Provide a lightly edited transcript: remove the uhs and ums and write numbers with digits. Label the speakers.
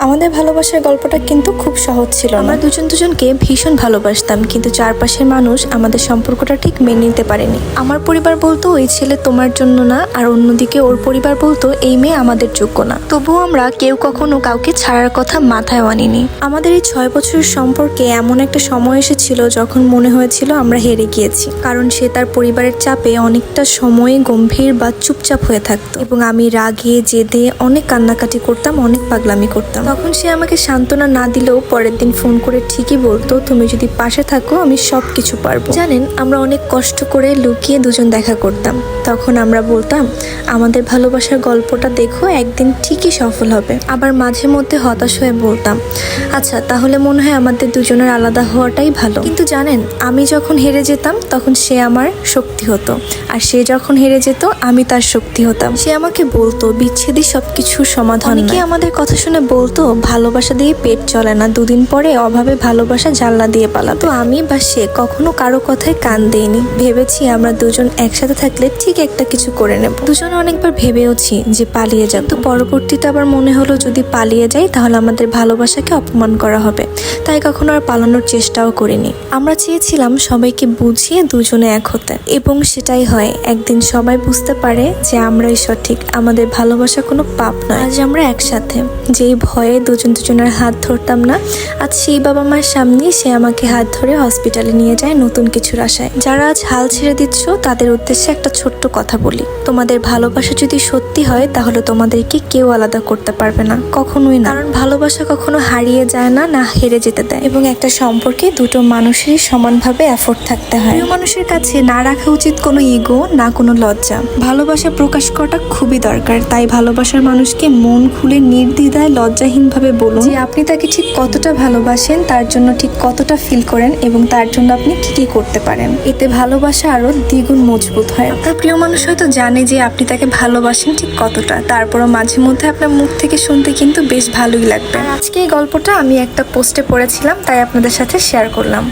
Speaker 1: আমাদের ভালোবাসার গল্পটা কিন্তু খুব সহজ ছিল। আমরা দুজনকে ভীষণ ভালোবাসতাম, কিন্তু চারপাশের মানুষ আমাদের সম্পর্কটা ঠিক মেনে নিতে পারেনি। আমার পরিবার বলতো এই ছেলে তোমার জন্য না, আর অন্যদিকে ওর পরিবার বলতো এই মেয়ে আমাদের যোগ্য না। তবুও আমরা কেউ কখনো কাউকে ছাড়ার কথা মাথায় আনিনি। আমাদের এই 6 বছরের সম্পর্কে এমন একটা সময় এসেছিল যখন মনে হয়েছিল আমরা হেরে গিয়েছি, কারণ সে তার পরিবারের চাপে অনেকটা সময় গম্ভীর বা চুপচাপ হয়ে থাকতো, এবং আমি রাগে জেদে অনেক কান্নাকাটি করতাম, অনেক পাগলামি করতাম। তখন সে আমাকে সান্ত্বনা না দিলেও পরের দিন ফোন করে ঠিকই বলতো, তুমি যদি পাশে থাকো আমি সবকিছু পারবো। জানেন, আমরা অনেক কষ্ট করে লুকিয়ে দুজন দেখা করতাম। তখন আমরা বলতাম আমাদের ভালোবাসার গল্পটা দেখো, একদিন ঠিকই সফল হবে। আবার মাঝে মধ্যে হতাশ হয়ে বলতাম আচ্ছা তাহলে মনে হয় আমাদের দুজনের আলাদা হওয়াটাই ভালো। কিন্তু জানেন, আমি যখন হেরে যেতাম তখন সে আমার শক্তি হতো, আর সে যখন হেরে যেত আমি তার শক্তি হতাম। সে আমাকে বলতো বিচ্ছেদই সবকিছুর সমাধান। অনেকে আমাদের কথা শুনে বলতো ভালোবাসা দিয়ে পেট চলে না, দুদিন পরে অভাবে ভালোবাসা জানলা দিয়ে পালাতো। আমি বা সে কখনো কারো কথায় কান দেইনি। ভেবেছি আমরা দুজন একসাথে থাকলে ঠিক একটা কিছু করে নেব। দুজনে অনেকবার ভেবেওছি যে পালিয়ে যাব, তো পরবর্তীতে আবার মনে হলো যদি পালিয়ে যাই তাহলে আমাদের ভালোবাসাকে অপমান করা হবে, তাই কখনো আর পালানোর চেষ্টাও করিনি। আমরা চেয়েছিলাম সবাইকে বুঝিয়ে দুজনে এক হতে, এবং সেটাই হয়। একদিন সবাই বুঝতে পারে যে আমরাই সঠিক, আমাদের ভালোবাসা কোনো পাপ নয়। আজ আমরা একসাথে, যেই ভয়ে দুজনের হাত ধরতাম না, আজ সেই বাবা মায়ের সামনে সে আমাকে হাত ধরে হসপিটালে নিয়ে যায় নতুন কিছুর আশায়। যারা আজ হাল ছেড়ে দিচ্ছ তাদের উদ্দেশ্যে একটা ছোট্ট কথা বলি, তোমাদের ভালোবাসা যদি সত্যি হয় তাহলে তোমাদেরকে কেউ আলাদা করতে পারবে না, কখনোই না। কারণ ভালোবাসা কখনো হারিয়ে যায় না, না হেরে যেতে দেয়। এবং একটা সম্পর্কে দুটো মানুষেরই সমানভাবে এফোর্ট থাকতে হয়। প্রিয় মানুষের কাছে না রাখা উচিত কোনো ইগো, না কোনো লজ্জা। ভালোবাসা প্রকাশ করাটা খুবই দরকার, তাই ভালোবাসার মানুষকে মন খুলে নির্দ্বিধায় লজ্জাহীনভাবে বলুন যে আপনি তাকে ঠিক কতটা ভালোবাসেন, তার জন্য ঠিক কতটা ফিল করেন, এবং তার জন্য আপনি কি কি করতে পারেন। এতে ভালোবাসা আরো দ্বিগুণ মজবুত হয়। আপনার প্রিয় মানুষ হয়তো জানে যে আপনি তাকে ভালোবাসেন ঠিক কতটা, তারপরও মাঝে মধ্যে আপনার মুখ থেকে শুনতে কিন্তু বেশ ভালোই লাগবে। আজকে এই গল্পটা আমি একটা পোস্টে পড়েছিলাম, তাই আপনাদের সাথে শেয়ার করলাম।